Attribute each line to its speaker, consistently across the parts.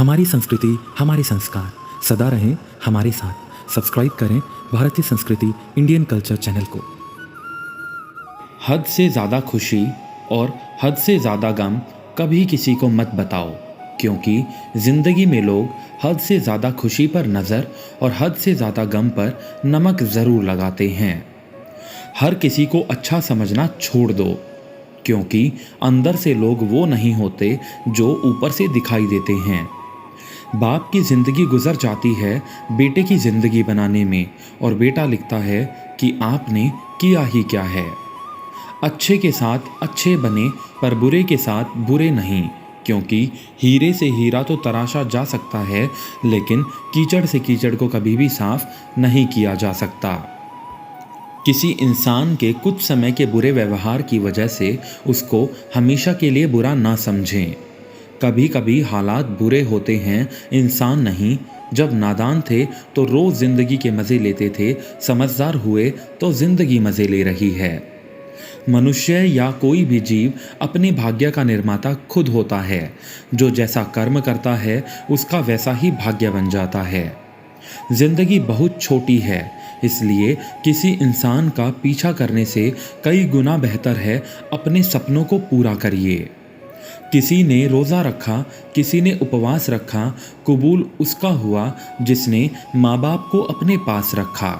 Speaker 1: हमारी संस्कृति, हमारे संस्कार सदा रहें हमारे साथ। सब्सक्राइब करें भारतीय संस्कृति इंडियन कल्चर चैनल को।
Speaker 2: हद से ज़्यादा खुशी और हद से ज़्यादा गम कभी किसी को मत बताओ, क्योंकि ज़िंदगी में लोग हद से ज़्यादा खुशी पर नज़र और हद से ज़्यादा गम पर नमक ज़रूर लगाते हैं। हर किसी को अच्छा समझना छोड़ दो, क्योंकि अंदर से लोग वो नहीं होते जो ऊपर से दिखाई देते हैं। बाप की ज़िंदगी गुजर जाती है बेटे की ज़िंदगी बनाने में, और बेटा लिखता है कि आपने किया ही क्या है। अच्छे के साथ अच्छे बने, पर बुरे के साथ बुरे नहीं, क्योंकि हीरे से हीरा तो तराशा जा सकता है, लेकिन कीचड़ से कीचड़ को कभी भी साफ नहीं किया जा सकता। किसी इंसान के कुछ समय के बुरे व्यवहार की वजह से उसको हमेशा के लिए बुरा ना समझें। कभी कभी हालात बुरे होते हैं, इंसान नहीं। जब नादान थे तो रोज़ ज़िंदगी के मज़े लेते थे, समझदार हुए तो ज़िंदगी मज़े ले रही है। मनुष्य या कोई भी जीव अपने भाग्य का निर्माता खुद होता है। जो जैसा कर्म करता है उसका वैसा ही भाग्य बन जाता है। जिंदगी बहुत छोटी है, इसलिए किसी इंसान का पीछा करने से कई गुना बेहतर है अपने सपनों को पूरा करिए। किसी ने रोज़ा रखा, किसी ने उपवास रखा, कबूल उसका हुआ जिसने माँ बाप को अपने पास रखा।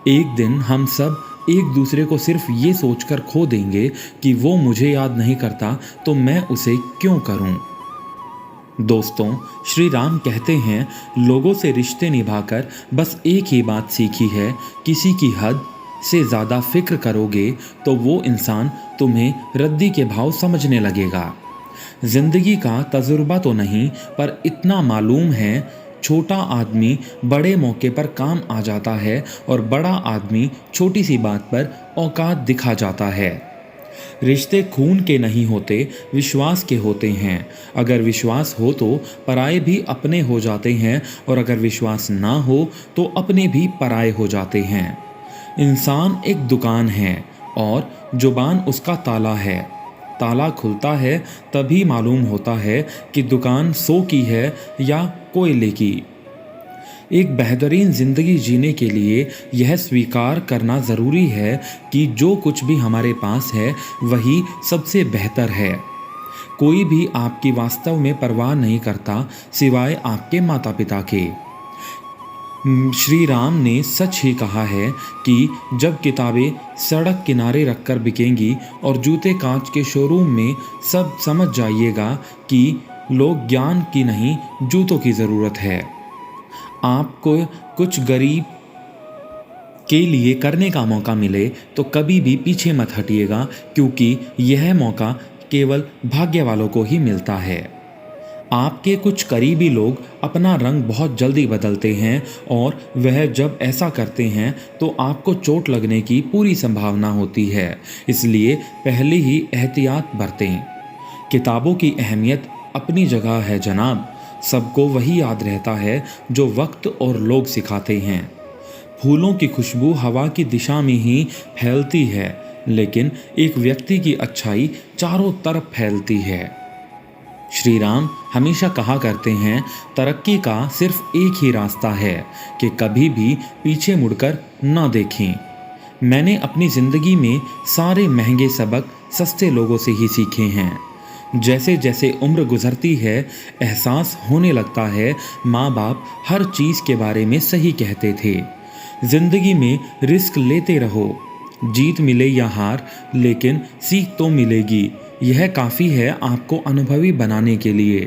Speaker 2: एक दिन हम सब एक दूसरे को सिर्फ ये सोचकर खो देंगे कि वो मुझे याद नहीं करता तो मैं उसे क्यों करूं। दोस्तों, श्री राम कहते हैं, लोगों से रिश्ते निभाकर बस एक ही बात सीखी है, किसी की हद से ज़्यादा फिक्र करोगे तो वो इंसान तुम्हें रद्दी के भाव समझने लगेगा। जिंदगी का तजुर्बा तो नहीं, पर इतना मालूम है, छोटा आदमी बड़े मौके पर काम आ जाता है और बड़ा आदमी छोटी सी बात पर औकात दिखा जाता है। रिश्ते खून के नहीं होते, विश्वास के होते हैं। अगर विश्वास हो तो पराये भी अपने हो जाते हैं, और अगर विश्वास ना हो तो अपने भी पराये हो जाते हैं। इंसान एक दुकान है और जुबान उसका ताला है। ताला खुलता है तभी मालूम होता है कि दुकान 100 की है या कोयले की। एक बेहतरीन ज़िंदगी जीने के लिए यह स्वीकार करना ज़रूरी है कि जो कुछ भी हमारे पास है वही सबसे बेहतर है। कोई भी आपकी वास्तव में परवाह नहीं करता सिवाय आपके माता पिता के। श्री राम ने सच ही कहा है कि जब किताबें सड़क किनारे रखकर बिकेंगी और जूते कांच के शोरूम में, सब समझ जाइएगा कि लोग ज्ञान की नहीं जूतों की ज़रूरत है। आपको कुछ गरीब के लिए करने का मौका मिले तो कभी भी पीछे मत हटिएगा, क्योंकि यह मौका केवल भाग्य वालों को ही मिलता है। आपके कुछ करीबी लोग अपना रंग बहुत जल्दी बदलते हैं, और वह जब ऐसा करते हैं तो आपको चोट लगने की पूरी संभावना होती है, इसलिए पहले ही एहतियात बरतें। किताबों की अहमियत अपनी जगह है जनाब, सबको वही याद रहता है जो वक्त और लोग सिखाते हैं। फूलों की खुशबू हवा की दिशा में ही फैलती है, लेकिन एक व्यक्ति की अच्छाई चारों तरफ फैलती है। श्री राम हमेशा कहा करते हैं, तरक्की का सिर्फ एक ही रास्ता है कि कभी भी पीछे मुड़कर ना देखें। मैंने अपनी ज़िंदगी में सारे महंगे सबक सस्ते लोगों से ही सीखे हैं। जैसे जैसे उम्र गुजरती है एहसास होने लगता है, माँ बाप हर चीज़ के बारे में सही कहते थे। ज़िंदगी में रिस्क लेते रहो, जीत मिले या हार, लेकिन सीख तो मिलेगी। यह काफ़ी है आपको अनुभवी बनाने के लिए।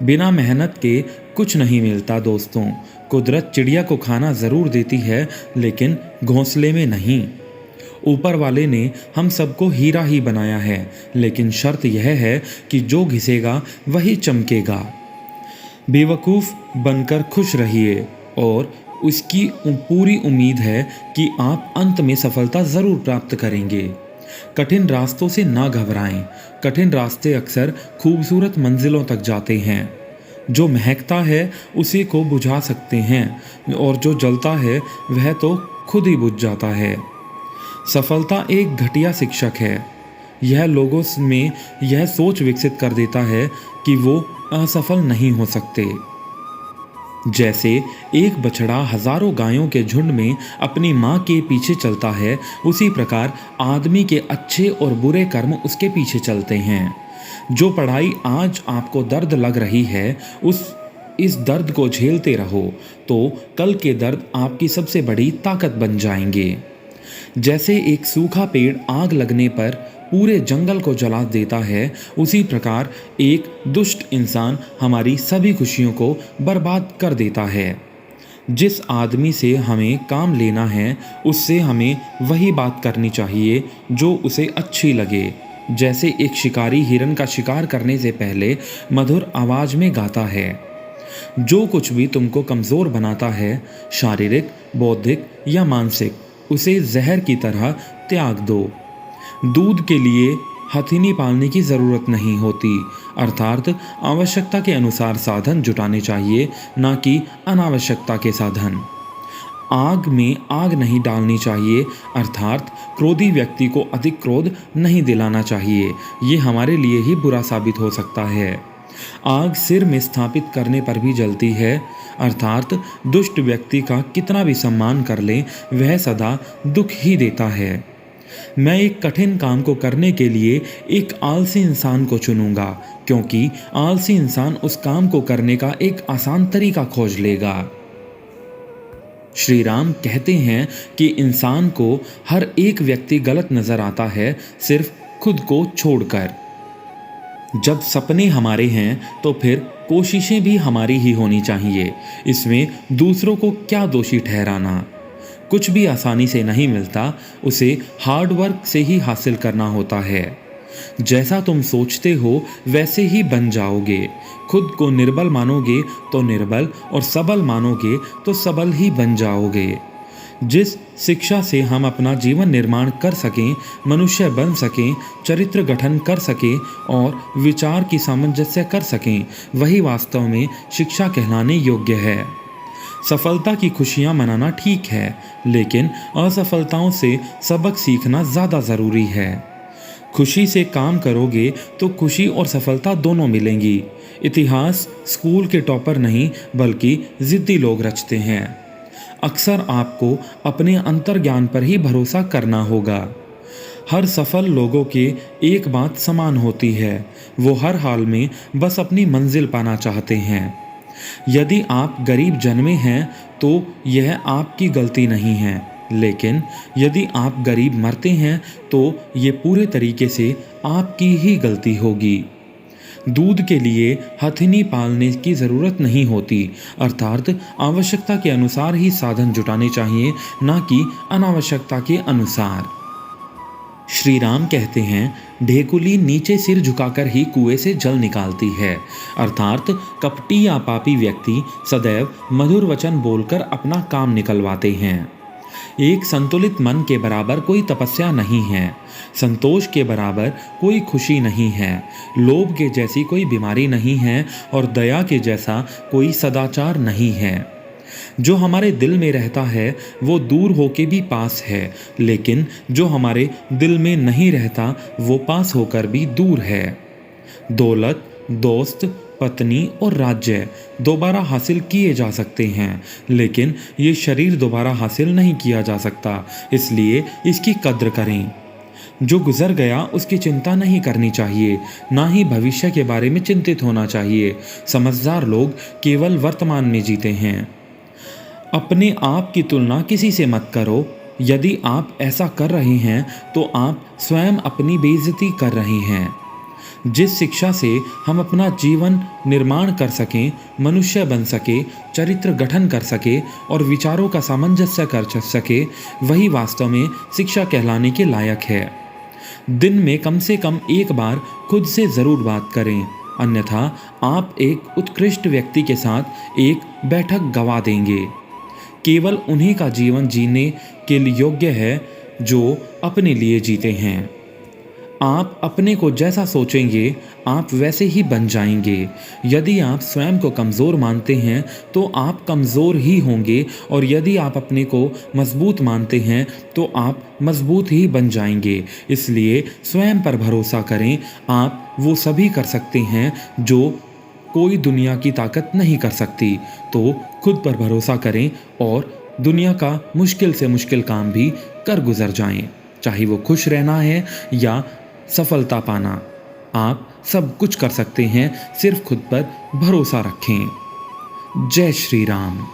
Speaker 2: बिना मेहनत के कुछ नहीं मिलता दोस्तों। कुदरत चिड़िया को खाना ज़रूर देती है, लेकिन घोंसले में नहीं। ऊपर वाले ने हम सबको हीरा ही बनाया है, लेकिन शर्त यह है कि जो घिसेगा वही चमकेगा। बेवकूफ़ बनकर खुश रहिए, और उसकी पूरी उम्मीद है कि आप अंत में सफलता ज़रूर प्राप्त करेंगे। कठिन रास्तों से ना घबराएं। कठिन रास्ते अक्सर खूबसूरत मंजिलों तक जाते हैं। जो महकता है उसी को बुझा सकते हैं, और जो जलता है वह तो खुद ही बुझ जाता है। सफलता एक घटिया शिक्षक है। यह लोगों में यह सोच विकसित कर देता है कि वो असफल नहीं हो सकते। जैसे एक बछड़ा हजारों गायों के झुंड में अपनी माँ के पीछे चलता है, उसी प्रकार आदमी के अच्छे और बुरे कर्म उसके पीछे चलते हैं। जो पढ़ाई आज आपको दर्द लग रही है, इस दर्द को झेलते रहो तो कल के दर्द आपकी सबसे बड़ी ताकत बन जाएंगे। जैसे एक सूखा पेड़ आग लगने पर पूरे जंगल को जला देता है, उसी प्रकार एक दुष्ट इंसान हमारी सभी खुशियों को बर्बाद कर देता है। जिस आदमी से हमें काम लेना है, उससे हमें वही बात करनी चाहिए जो उसे अच्छी लगे। जैसे एक शिकारी हिरन का शिकार करने से पहले मधुर आवाज में गाता है। जो कुछ भी तुमको कमज़ोर बनाता है, शारीरिक, बौद्धिक या मानसिक, उसे जहर की तरह त्याग दो। दूध के लिए हथिनी पालने की ज़रूरत नहीं होती, अर्थात आवश्यकता के अनुसार साधन जुटाने चाहिए, ना कि अनावश्यकता के साधन। आग में आग नहीं डालनी चाहिए, अर्थात क्रोधी व्यक्ति को अधिक क्रोध नहीं दिलाना चाहिए। ये हमारे लिए ही बुरा साबित हो सकता है। आग सिर में स्थापित करने पर भी जलती है, अर्थात दुष्ट व्यक्ति का कितना भी सम्मान कर लें, वह सदा दुख ही देता है। मैं एक कठिन काम को करने के लिए एक आलसी इंसान को चुनूंगा, क्योंकि आलसी इंसान उस काम को करने का एक आसान तरीका खोज लेगा। श्री राम कहते हैं कि इंसान को हर एक व्यक्ति गलत नजर आता है, सिर्फ खुद को छोड़कर। जब सपने हमारे हैं तो फिर कोशिशें भी हमारी ही होनी चाहिए। इसमें दूसरों को क्या दोषी ठहराना। कुछ भी आसानी से नहीं मिलता, उसे हार्ड वर्क से ही हासिल करना होता है। जैसा तुम सोचते हो वैसे ही बन जाओगे। खुद को निर्बल मानोगे तो निर्बल, और सबल मानोगे तो सबल ही बन जाओगे। जिस शिक्षा से हम अपना जीवन निर्माण कर सकें, मनुष्य बन सकें, चरित्र गठन कर सकें और विचार की सामंजस्य कर सकें, वही वास्तव में शिक्षा कहलाने योग्य है। सफलता की खुशियां मनाना ठीक है, लेकिन असफलताओं से सबक सीखना ज़्यादा ज़रूरी है। खुशी से काम करोगे तो खुशी और सफलता दोनों मिलेंगी। इतिहास स्कूल के टॉपर नहीं, बल्कि ज़िद्दी लोग रचते हैं। अक्सर आपको अपने अंतर्ज्ञान पर ही भरोसा करना होगा। हर सफल लोगों के एक बात समान होती है, वो हर हाल में बस अपनी मंजिल पाना चाहते हैं। यदि आप गरीब जन्मे हैं तो यह आपकी गलती नहीं है, लेकिन यदि आप गरीब मरते हैं तो ये पूरे तरीके से आपकी ही गलती होगी। दूध के लिए हथिनी पालने की ज़रूरत नहीं होती, अर्थात आवश्यकता के अनुसार ही साधन जुटाने चाहिए, ना कि अनावश्यकता के अनुसार। श्री राम कहते हैं, ढेकुली नीचे सिर झुकाकर ही कुएं से जल निकालती है, अर्थात कपटी या पापी व्यक्ति सदैव मधुर वचन बोलकर अपना काम निकलवाते हैं। एक संतुलित मन के बराबर कोई तपस्या नहीं है, संतोष के बराबर कोई खुशी नहीं है, लोभ के जैसी कोई बीमारी नहीं है और दया के जैसा कोई सदाचार नहीं है। जो हमारे दिल में रहता है वो दूर होके भी पास है, लेकिन जो हमारे दिल में नहीं रहता वो पास होकर भी दूर है। दौलत, दोस्त, पत्नी और राज्य दोबारा हासिल किए जा सकते हैं, लेकिन ये शरीर दोबारा हासिल नहीं किया जा सकता, इसलिए इसकी कद्र करें। जो गुजर गया उसकी चिंता नहीं करनी चाहिए, ना ही भविष्य के बारे में चिंतित होना चाहिए। समझदार लोग केवल वर्तमान में जीते हैं। अपने आप की तुलना किसी से मत करो। यदि आप ऐसा कर रहे हैं तो आप स्वयं अपनी बेइज्जती कर रहे हैं। जिस शिक्षा से हम अपना जीवन निर्माण कर सकें, मनुष्य बन सके, चरित्र गठन कर सके और विचारों का सामंजस्य कर सके, वही वास्तव में शिक्षा कहलाने के लायक है। दिन में कम से कम एक बार खुद से ज़रूर बात करें, अन्यथा आप एक उत्कृष्ट व्यक्ति के साथ एक बैठक गंवा देंगे। केवल उन्हीं का जीवन जीने के लिए योग्य है जो अपने लिए जीते हैं। आप अपने को जैसा सोचेंगे आप वैसे ही बन जाएंगे। यदि आप स्वयं को कमज़ोर मानते हैं तो आप कमज़ोर ही होंगे, और यदि आप अपने को मजबूत मानते हैं तो आप मजबूत ही बन जाएंगे। इसलिए स्वयं पर भरोसा करें। आप वो सभी कर सकते हैं जो कोई दुनिया की ताकत नहीं कर सकती। तो खुद पर भरोसा करें और दुनिया का मुश्किल से मुश्किल काम भी कर गुजर जाएं, चाहे वो खुश रहना है या सफलता पाना। आप सब कुछ कर सकते हैं, सिर्फ खुद पर भरोसा रखें। जय श्री राम।